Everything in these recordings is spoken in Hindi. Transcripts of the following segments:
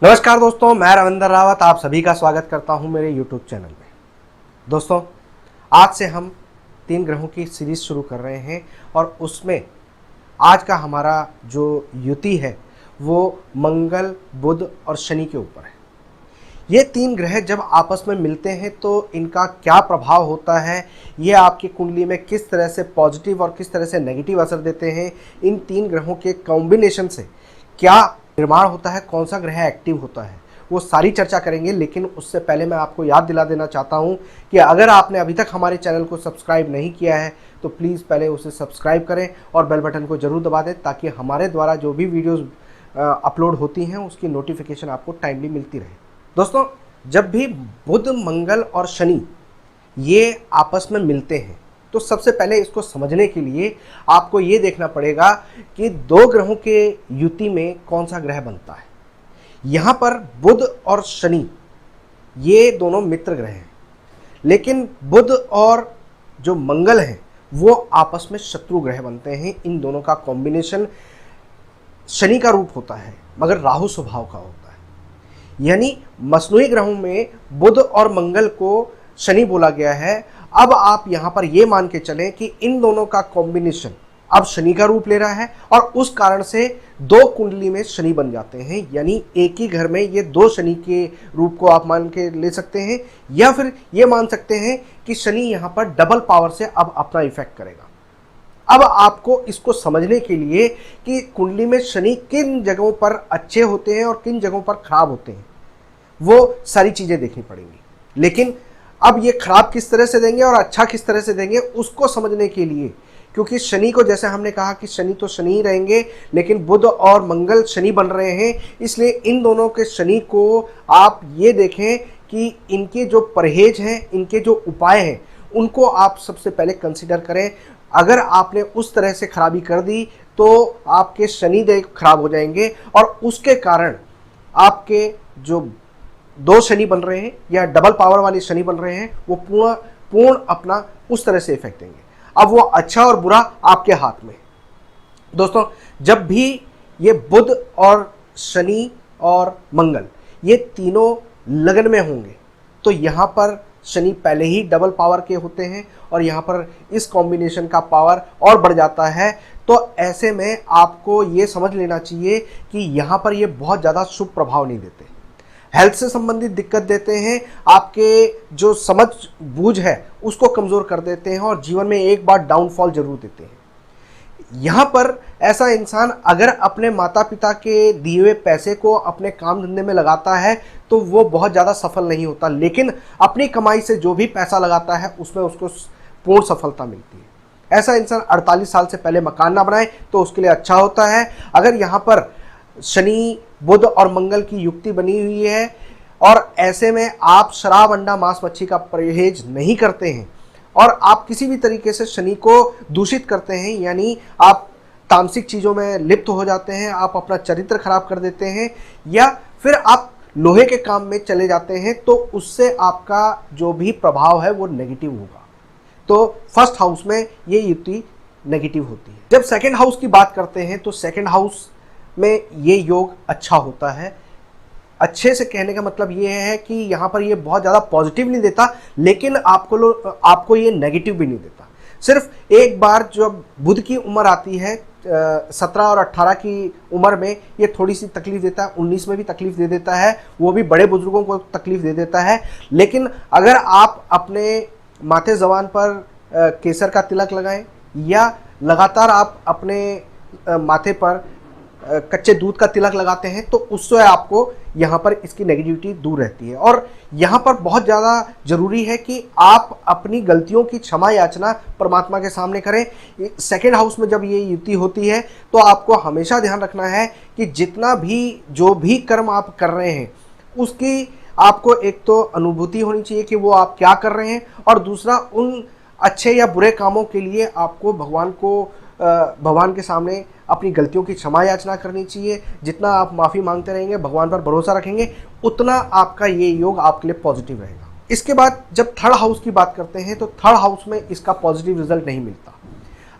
नमस्कार दोस्तों, मैं रविंद्र रावत आप सभी का स्वागत करता हूं मेरे YouTube चैनल में। दोस्तों, आज से हम 3 ग्रहों की सीरीज शुरू कर रहे हैं और उसमें आज का हमारा जो युति है वो मंगल, बुध और शनि के ऊपर है। ये 3 ग्रह जब आपस में मिलते हैं तो इनका क्या प्रभाव होता है, ये आपकी कुंडली में किस तरह से पॉजिटिव और किस तरह से नेगेटिव असर देते हैं, इन 3 ग्रहों के कॉम्बिनेशन से क्या निर्माण होता है, कौन सा ग्रह एक्टिव होता है, वो सारी चर्चा करेंगे। लेकिन उससे पहले मैं आपको याद दिला देना चाहता हूं कि अगर आपने अभी तक हमारे चैनल को सब्सक्राइब नहीं किया है तो प्लीज़ पहले उसे सब्सक्राइब करें और बेल बटन को ज़रूर दबा दें ताकि हमारे द्वारा जो भी वीडियोज़ अपलोड होती हैं उसकी नोटिफिकेशन आपको टाइमली मिलती रहे। दोस्तों, जब भी बुध, मंगल और शनि ये आपस में मिलते हैं तो सबसे पहले इसको समझने के लिए आपको ये देखना पड़ेगा कि 2 ग्रहों के युति में कौन सा ग्रह बनता है। यहाँ पर बुध और शनि ये दोनों मित्र ग्रह हैं, लेकिन बुध और जो मंगल हैं वो आपस में शत्रु ग्रह बनते हैं। इन दोनों का कॉम्बिनेशन शनि का रूप होता है मगर राहु स्वभाव का होता है, यानी मसनूई ग्रहों में बुध और मंगल को शनि बोला गया है। अब आप यहाँ पर ये मान के चलें कि इन दोनों का कॉम्बिनेशन अब शनि का रूप ले रहा है और उस कारण से 2 कुंडली में शनि बन जाते हैं, यानी एक ही घर में ये 2 शनि के रूप को आप मान के ले सकते हैं, या फिर ये मान सकते हैं कि शनि यहाँ पर डबल पावर से अब अपना इफेक्ट करेगा। अब आपको इसको समझने के लिए कि कुंडली में शनि किन जगहों पर अच्छे होते हैं और किन जगहों पर खराब होते हैं वो सारी चीज़ें देखनी पड़ेंगी। लेकिन अब ये खराब किस तरह से देंगे और अच्छा किस तरह से देंगे उसको समझने के लिए, क्योंकि शनि को जैसे हमने कहा कि शनि तो शनि ही रहेंगे, लेकिन बुध और मंगल शनि बन रहे हैं, इसलिए इन दोनों के शनि को आप ये देखें कि इनके जो परहेज हैं, इनके जो उपाय हैं उनको आप सबसे पहले कंसिडर करें। अगर आपने उस तरह से खराबी कर दी तो आपके शनि देव खराब हो जाएंगे और उसके कारण आपके जो 2 शनि बन रहे हैं या डबल पावर वाले शनि बन रहे हैं वो पूर्ण अपना उस तरह से इफेक्ट देंगे। अब वो अच्छा और बुरा आपके हाथ में। दोस्तों, जब भी ये बुध और शनि और मंगल ये तीनों लगन में होंगे तो यहाँ पर शनि पहले ही डबल पावर के होते हैं और यहाँ पर इस कॉम्बिनेशन का पावर और बढ़ जाता है। तो ऐसे में आपको ये समझ लेना चाहिए कि यहाँ पर ये बहुत ज़्यादा शुभ प्रभाव नहीं देते, हेल्थ से संबंधित दिक्कत देते हैं, आपके जो समझ बूझ है उसको कमज़ोर कर देते हैं और जीवन में एक बार डाउनफॉल जरूर देते हैं। यहाँ पर ऐसा इंसान अगर अपने माता पिता के दिए हुए पैसे को अपने काम धंधे में लगाता है तो वो बहुत ज़्यादा सफल नहीं होता, लेकिन अपनी कमाई से जो भी पैसा लगाता है उसमें उसको पूर्ण सफलता मिलती है। ऐसा इंसान 48 साल से पहले मकान ना बनाए तो उसके लिए अच्छा होता है। अगर यहाँ पर शनि, बुध और मंगल की युक्ति बनी हुई है और ऐसे में आप शराब, अंडा, मांस, मच्छी का परहेज नहीं करते हैं और आप किसी भी तरीके से शनि को दूषित करते हैं, यानी आप तामसिक चीज़ों में लिप्त हो जाते हैं, आप अपना चरित्र खराब कर देते हैं या फिर आप लोहे के काम में चले जाते हैं, तो उससे आपका जो भी प्रभाव है वो नेगेटिव होगा। तो फर्स्ट हाउस में ये युक्ति नेगेटिव होती है। जब सेकेंड हाउस की बात करते हैं तो सेकेंड हाउस में ये योग अच्छा होता है। अच्छे से कहने का मतलब ये है कि यहाँ पर ये बहुत ज़्यादा पॉजिटिव नहीं देता, लेकिन आपको ये नेगेटिव भी नहीं देता। सिर्फ एक बार जब बुध की उम्र आती है 17 और 18 की उम्र में ये थोड़ी सी तकलीफ देता है, 19 में भी तकलीफ दे देता है, वो भी बड़े बुजुर्गों को तकलीफ दे देता है। लेकिन अगर आप अपने माथे ज़बान पर केसर का तिलक लगाएं या लगातार आप अपने माथे पर कच्चे दूध का तिलक लगाते हैं तो उससे आपको यहाँ पर इसकी नेगेटिविटी दूर रहती है। और यहाँ पर बहुत ज़्यादा ज़रूरी है कि आप अपनी गलतियों की क्षमा याचना परमात्मा के सामने करें। सेकेंड हाउस में जब ये युति होती है तो आपको हमेशा ध्यान रखना है कि जितना भी जो भी कर्म आप कर रहे हैं उसकी आपको एक तो अनुभूति होनी चाहिए कि वो आप क्या कर रहे हैं, और दूसरा उन अच्छे या बुरे कामों के लिए आपको भगवान के सामने अपनी गलतियों की क्षमा याचना करनी चाहिए। जितना आप माफ़ी मांगते रहेंगे, भगवान पर भरोसा रखेंगे, उतना आपका ये योग आपके लिए पॉजिटिव रहेगा। इसके बाद जब थर्ड हाउस की बात करते हैं तो थर्ड हाउस में इसका पॉजिटिव रिजल्ट नहीं मिलता।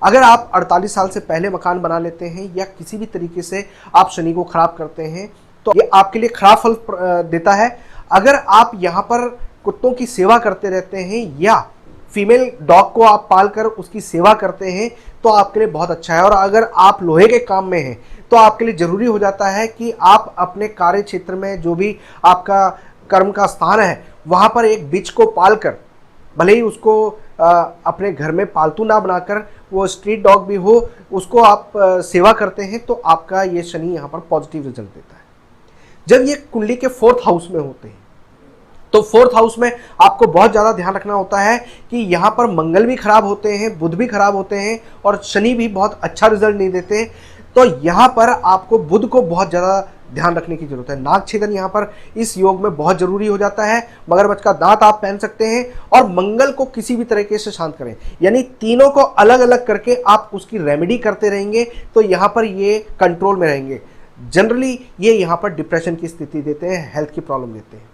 अगर आप 48 साल से पहले मकान बना लेते हैं या किसी भी तरीके से आप शनि को खराब करते हैं तो ये आपके लिए खराब फल देता है। अगर आप यहाँ पर कुत्तों की सेवा करते रहते हैं या फीमेल डॉग को आप पालकर उसकी सेवा करते हैं तो आपके लिए बहुत अच्छा है। और अगर आप लोहे के काम में हैं तो आपके लिए जरूरी हो जाता है कि आप अपने कार्य क्षेत्र में जो भी आपका कर्म का स्थान है वहां पर एक बिच को पालकर, भले ही उसको अपने घर में पालतू ना बनाकर, वो स्ट्रीट डॉग भी हो, उसको आप सेवा करते हैं तो आपका ये शनि यहाँ पर पॉजिटिव रिजल्ट देता है। जब ये कुंडली के 4th हाउस में होते हैं तो 4th हाउस में आपको बहुत ज़्यादा ध्यान रखना होता है कि यहाँ पर मंगल भी खराब होते हैं, बुध भी खराब होते हैं और शनि भी बहुत अच्छा रिजल्ट नहीं देते। तो यहाँ पर आपको बुध को बहुत ज़्यादा ध्यान रखने की जरूरत है। नाग छेदन यहाँ पर इस योग में बहुत जरूरी हो जाता है। मगरमच्छ का दांत आप पहन सकते हैं और मंगल को किसी भी तरीके से शांत करें, यानी तीनों को अलग अलग करके आप उसकी रेमेडी करते रहेंगे तो यहाँ पर ये कंट्रोल में रहेंगे। जनरली ये यहाँ पर डिप्रेशन की स्थिति देते हैं, हेल्थ की प्रॉब्लम देते हैं।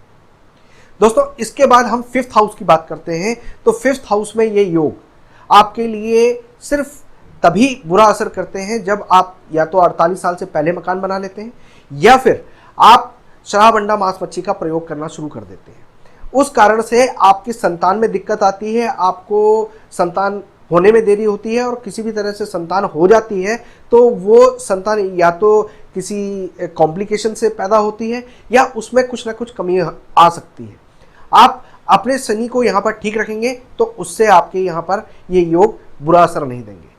दोस्तों इसके बाद हम 5th हाउस की बात करते हैं। तो 5th हाउस में ये योग आपके लिए सिर्फ तभी बुरा असर करते हैं जब आप या तो 48 साल से पहले मकान बना लेते हैं या फिर आप शराब, अंडा, मांस, मच्छी का प्रयोग करना शुरू कर देते हैं। उस कारण से आपकी संतान में दिक्कत आती है, आपको संतान होने में देरी होती है और किसी भी तरह से संतान हो जाती है तो वो संतान या तो किसी कॉम्प्लिकेशन से पैदा होती है या उसमें कुछ ना कुछ कमी आ सकती है। आप अपने शनि को यहाँ पर ठीक रखेंगे तो उससे आपके यहाँ पर ये योग बुरा असर नहीं देंगे।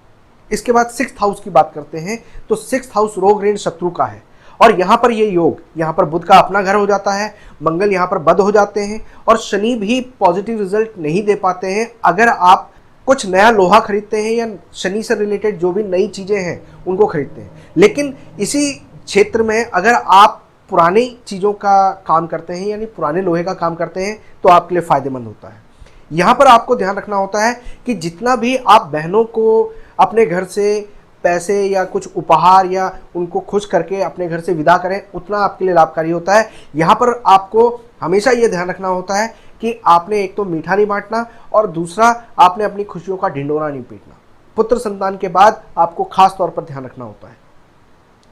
इसके बाद 6th हाउस की बात करते हैं। तो 6th हाउस रोग, ऋण, शत्रु का है और यहाँ पर ये योग, यहाँ पर बुध का अपना घर हो जाता है, मंगल यहाँ पर बद हो जाते हैं और शनि भी पॉजिटिव रिजल्ट नहीं दे पाते हैं। अगर आप कुछ नया लोहा खरीदते हैं या शनि से रिलेटेड जो भी नई चीज़ें हैं उनको खरीदते हैं, लेकिन इसी क्षेत्र में अगर आप पुरानी चीज़ों का काम करते हैं यानी पुराने लोहे का काम करते हैं तो आपके लिए फ़ायदेमंद होता है। यहाँ पर आपको ध्यान रखना होता है कि जितना भी आप बहनों को अपने घर से पैसे या कुछ उपहार या उनको खुश करके अपने घर से विदा करें उतना आपके लिए लाभकारी होता है। यहाँ पर आपको हमेशा ये ध्यान रखना होता है कि आपने एक तो मीठा नहीं बांटना और दूसरा आपने अपनी खुशियों का ढिंढोरा नहीं पीटना। पुत्र संतान के बाद आपको खास तौर पर ध्यान रखना होता है।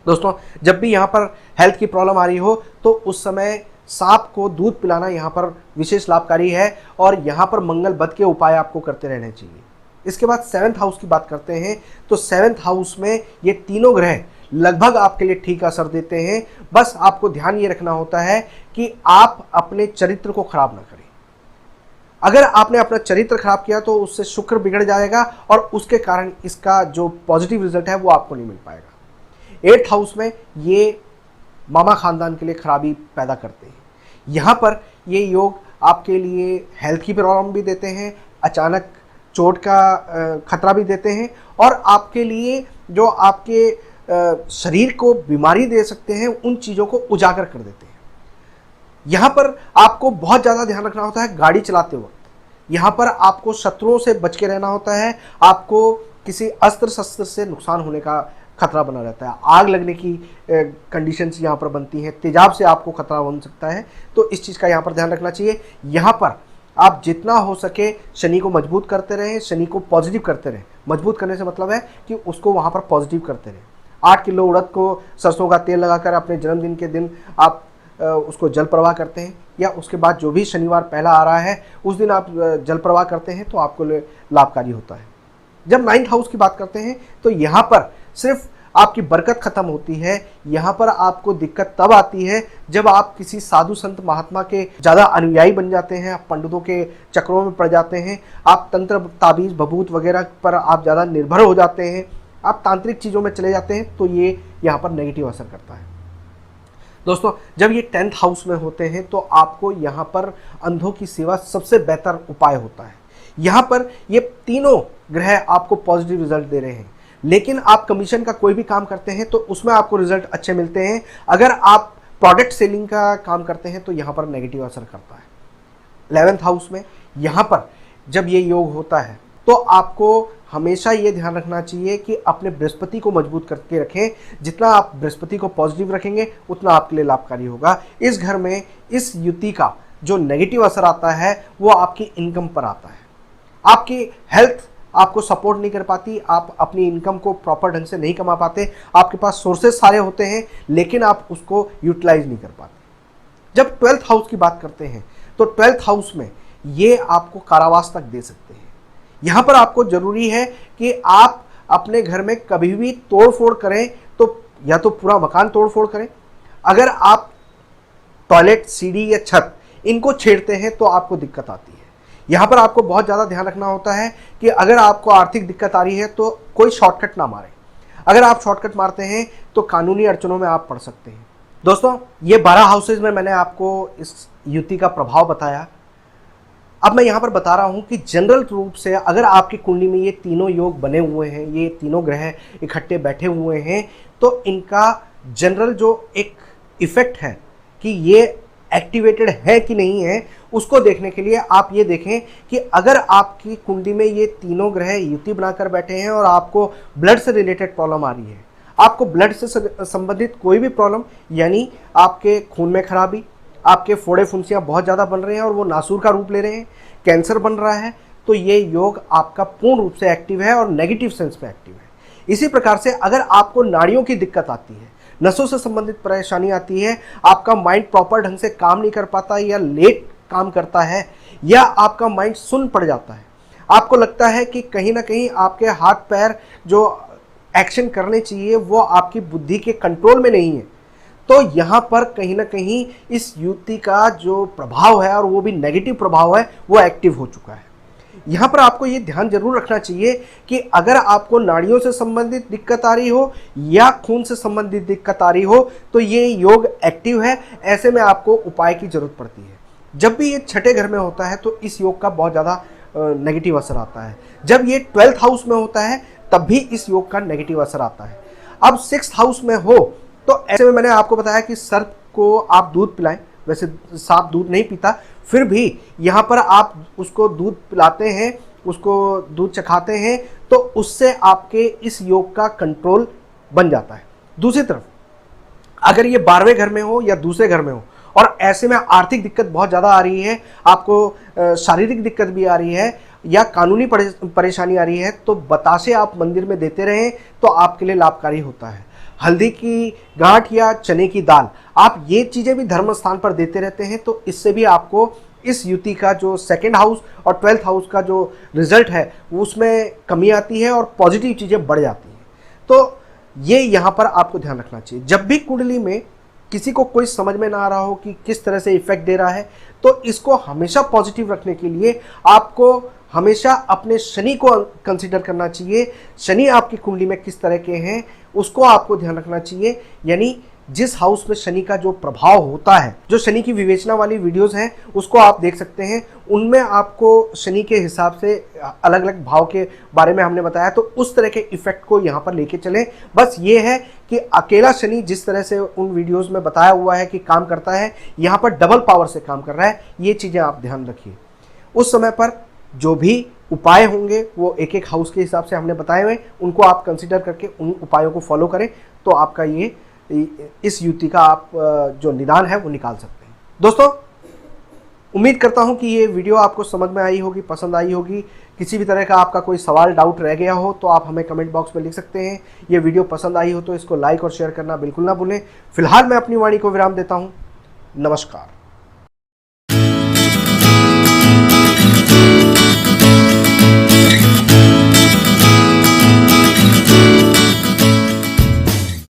दोस्तों जब भी यहाँ पर हेल्थ की प्रॉब्लम आ रही हो तो उस समय सांप को दूध पिलाना यहाँ पर विशेष लाभकारी है और यहाँ पर मंगल बद के उपाय आपको करते रहने चाहिए। इसके बाद 7th हाउस की बात करते हैं। तो 7th हाउस में ये तीनों ग्रह लगभग आपके लिए ठीक असर देते हैं। बस आपको ध्यान ये रखना होता है कि आप अपने चरित्र को खराब ना करें। अगर आपने अपना चरित्र खराब किया तो उससे शुक्र बिगड़ जाएगा और उसके कारण इसका जो पॉजिटिव रिजल्ट है वो आपको नहीं मिल पाएगा। 8th हाउस में ये मामा खानदान के लिए खराबी पैदा करते हैं। यहाँ पर ये योग आपके लिए हेल्थ की प्रॉब्लम भी देते हैं, अचानक चोट का खतरा भी देते हैं और आपके लिए जो आपके शरीर को बीमारी दे सकते हैं उन चीज़ों को उजागर कर देते हैं। यहाँ पर आपको बहुत ज़्यादा ध्यान रखना होता है गाड़ी चलाते वक्त। यहाँ पर आपको शत्रुओं से बच के रहना होता है, आपको किसी अस्त्र शस्त्र से नुकसान होने का खतरा बना रहता है, आग लगने की कंडीशंस यहाँ पर बनती हैं, तेजाब से आपको खतरा बन सकता है। तो इस चीज़ का यहाँ पर ध्यान रखना चाहिए। यहाँ पर आप जितना हो सके शनि को मजबूत करते रहें, शनि को पॉजिटिव करते रहें। मजबूत करने से मतलब है कि उसको वहाँ पर पॉजिटिव करते रहें। 8 किलो उड़द को सरसों का तेल लगाकर अपने जन्मदिन के दिन आप उसको जल प्रवाह करते हैं या उसके बाद जो भी शनिवार पहला आ रहा है उस दिन आप जल प्रवाह करते हैं तो आपको लाभकारी होता है। जब 9th हाउस की बात करते हैं तो यहाँ पर सिर्फ आपकी बरकत खत्म होती है। यहाँ पर आपको दिक्कत तब आती है जब आप किसी साधु संत महात्मा के ज़्यादा अनुयायी बन जाते हैं, आप पंडितों के चक्रों में पड़ जाते हैं, आप तंत्र ताबीज़ भभूत वगैरह पर आप ज़्यादा निर्भर हो जाते हैं, आप तांत्रिक चीज़ों में चले जाते हैं तो ये यहाँ पर नेगेटिव असर करता है। दोस्तों जब ये 10th हाउस में होते हैं तो आपको यहाँ पर अंधों की सेवा सबसे बेहतर उपाय होता है। यहाँ पर ये तीनों ग्रह आपको पॉजिटिव रिजल्ट दे रहे हैं, लेकिन आप कमीशन का कोई भी काम करते हैं तो उसमें आपको रिजल्ट अच्छे मिलते हैं। अगर आप प्रोडक्ट सेलिंग का काम करते हैं तो यहाँ पर नेगेटिव असर करता है। 11th हाउस में यहाँ पर जब ये योग होता है तो आपको हमेशा ये ध्यान रखना चाहिए कि अपने बृहस्पति को मजबूत करके रखें। जितना आप बृहस्पति को पॉजिटिव रखेंगे उतना आपके लिए लाभकारी होगा। इस घर में इस युति का जो नेगेटिव असर आता है वो आपकी इनकम पर आता है, आपकी हेल्थ आपको सपोर्ट नहीं कर पाती, आप अपनी इनकम को प्रॉपर ढंग से नहीं कमा पाते, आपके पास सोर्सेस सारे होते हैं लेकिन आप उसको यूटिलाइज नहीं कर पाते। जब 12th हाउस की बात करते हैं तो 12th हाउस में ये आपको कारावास तक दे सकते हैं। यहाँ पर आपको जरूरी है कि आप अपने घर में कभी भी तोड़ फोड़ करें तो या तो पूरा मकान तोड़ फोड़ करें, अगर आप टॉयलेट, सीढ़ी या छत इनको छेड़ते हैं तो आपको दिक्कत आती है। यहाँ पर आपको बहुत ज़्यादा ध्यान रखना होता है कि अगर आपको आर्थिक दिक्कत आ रही है तो कोई शॉर्टकट ना मारें। अगर आप शॉर्टकट मारते हैं तो कानूनी अड़चनों में आप पड़ सकते हैं। दोस्तों, ये 12 हाउसेज में मैंने आपको इस युति का प्रभाव बताया। अब मैं यहाँ पर बता रहा हूँ कि जनरल रूप से अगर आपकी कुंडली में ये तीनों योग बने हुए हैं, ये तीनों ग्रह इकट्ठे बैठे हुए हैं, तो इनका जनरल जो एक इफेक्ट है कि ये एक्टिवेटेड है कि नहीं है, उसको देखने के लिए आप ये देखें कि अगर आपकी कुंडली में ये तीनों ग्रह युति बनाकर बैठे हैं और आपको ब्लड से रिलेटेड प्रॉब्लम आ रही है, आपको ब्लड से संबंधित कोई भी प्रॉब्लम, यानी आपके खून में खराबी, आपके फोड़े फुंसियाँ बहुत ज़्यादा बन रहे हैं और वो नासूर का रूप ले रहे हैं, कैंसर बन रहा है, तो ये योग आपका पूर्ण रूप से एक्टिव है और नेगेटिव सेंस में एक्टिव है। इसी प्रकार से अगर आपको नाड़ियों की दिक्कत आती है, नसों से संबंधित परेशानी आती है, आपका माइंड प्रॉपर ढंग से काम नहीं कर पाता या लेट काम करता है, या आपका माइंड सुन्न पड़ जाता है, आपको लगता है कि कहीं ना कहीं आपके हाथ पैर जो एक्शन करने चाहिए वो आपकी बुद्धि के कंट्रोल में नहीं है, तो यहाँ पर कहीं ना कहीं इस युति का जो प्रभाव है और वो भी नेगेटिव प्रभाव है वो एक्टिव हो चुका है। यहाँ पर आपको ये ध्यान जरूर रखना चाहिए कि अगर आपको नाड़ियों से संबंधित दिक्कत आ रही हो या खून से संबंधित दिक्कत आ रही हो तो ये योग एक्टिव है। ऐसे में आपको उपाय की जरूरत पड़ती है। जब भी ये छठे घर में होता है तो इस योग का बहुत ज़्यादा नेगेटिव असर आता है। जब ये 12th हाउस में होता है तब भी इस योग का नेगेटिव असर आता है। अब 6th हाउस में हो तो ऐसे में मैंने आपको बताया कि सर्प को आप दूध पिलाएं। वैसे सांप दूध नहीं पीता, फिर भी यहाँ पर आप उसको दूध पिलाते हैं, उसको दूध चखाते हैं, तो उससे आपके इस योग का कंट्रोल बन जाता है। दूसरी तरफ अगर ये 12वें घर में हो या दूसरे घर में हो और ऐसे में आर्थिक दिक्कत बहुत ज़्यादा आ रही है, आपको शारीरिक दिक्कत भी आ रही है या कानूनी परेशानी आ रही है, तो बतासे आप मंदिर में देते रहें तो आपके लिए लाभकारी होता है। हल्दी की गांठ या चने की दाल, आप ये चीज़ें भी धर्म स्थान पर देते रहते हैं तो इससे भी आपको इस युति का जो 2nd हाउस और 12th हाउस का जो रिजल्ट है उसमें कमी आती है और पॉजिटिव चीज़ें बढ़ जाती हैं। तो ये यहाँ पर आपको ध्यान रखना चाहिए। जब भी कुंडली में किसी को कोई समझ में ना आ रहा हो कि किस तरह से इफेक्ट दे रहा है, तो इसको हमेशा पॉजिटिव रखने के लिए आपको हमेशा अपने शनि को कंसीडर करना चाहिए। शनि आपकी कुंडली में किस तरह के हैं उसको आपको ध्यान रखना चाहिए। यानी जिस हाउस में शनि का जो प्रभाव होता है, जो शनि की विवेचना वाली वीडियोस हैं उसको आप देख सकते हैं, उनमें आपको शनि के हिसाब से अलग अलग भाव के बारे में हमने बताया, तो उस तरह के इफेक्ट को यहाँ पर लेके चलें। बस ये है कि अकेला शनि जिस तरह से उन वीडियोस में बताया हुआ है कि काम करता है, यहाँ पर डबल पावर से काम कर रहा है। ये चीज़ें आप ध्यान रखिए। उस समय पर जो भी उपाय होंगे वो एक एक हाउस के हिसाब से हमने बताए हुए, उनको आप कंसिडर करके उन उपायों को फॉलो करें तो आपका ये इस युति का आप जो निदान है वो निकाल सकते हैं। दोस्तों, उम्मीद करता हूं कि ये वीडियो आपको समझ में आई होगी, पसंद आई होगी। किसी भी तरह का आपका कोई सवाल, डाउट रह गया हो तो आप हमें कमेंट बॉक्स में लिख सकते हैं। ये वीडियो पसंद आई हो तो इसको लाइक और शेयर करना बिल्कुल ना भूलें। फिलहाल मैं अपनी वाणी को विराम देता हूँ। नमस्कार।